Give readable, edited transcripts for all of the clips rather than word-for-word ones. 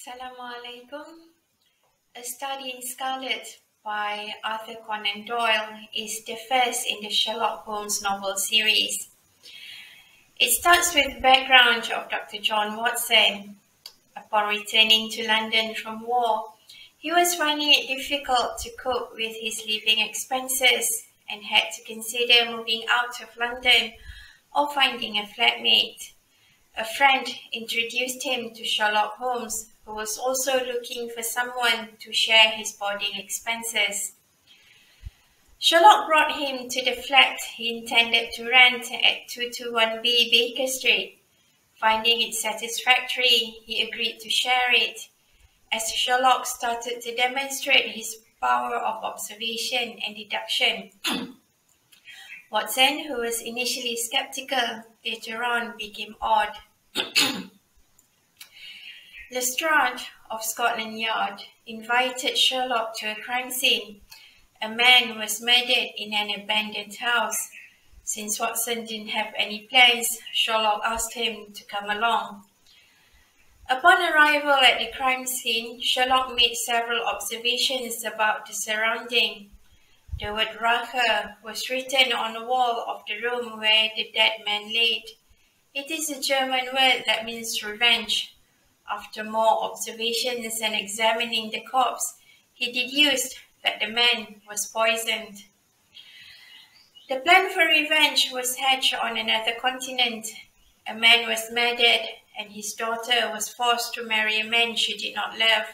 Assalamu alaikum. A Study in Scarlet by Arthur Conan Doyle is the first in the Sherlock Holmes novel series. It starts with the background of Dr. John Watson. Upon returning to London from war, he was finding it difficult to cope with his living expenses and had to consider moving out of London or finding a flatmate. A friend introduced him to Sherlock Holmes, who was also looking for someone to share his boarding expenses. Sherlock brought him to the flat he intended to rent at 221B Baker Street. Finding it satisfactory, he agreed to share it. As Sherlock started to demonstrate his power of observation and deduction, Watson, who was initially skeptical, later on became awed. Lestrade of Scotland Yard invited Sherlock to a crime scene. A man was murdered in an abandoned house. Since Watson didn't have any plans, Sherlock asked him to come along. Upon arrival at the crime scene, Sherlock made several observations about the surrounding. The word Rache was written on the wall of the room where the dead man laid. It is a German word that means revenge. After more observations and examining the corpse, he deduced that the man was poisoned. The plan for revenge was hatched on another continent. A man was murdered, and his daughter was forced to marry a man she did not love.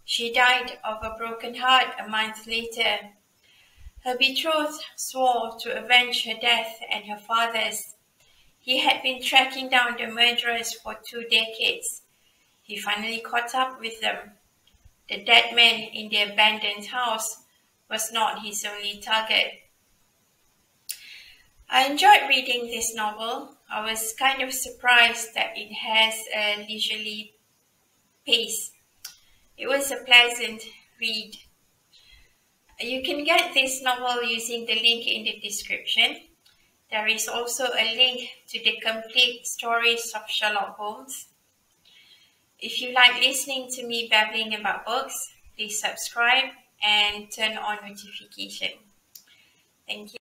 She died of a broken heart a month later. Her betrothed swore to avenge her death and her father's. He had been tracking down the murderers for 2 decades. He finally caught up with them. The dead man in the abandoned house was not his only target. I enjoyed reading this novel. I was kind of surprised that it has a leisurely pace. It was a pleasant read. You can get this novel using the link in the description. There is also a link to the complete stories of Sherlock Holmes. If you like listening to me babbling about books, please subscribe and turn on notification. Thank you.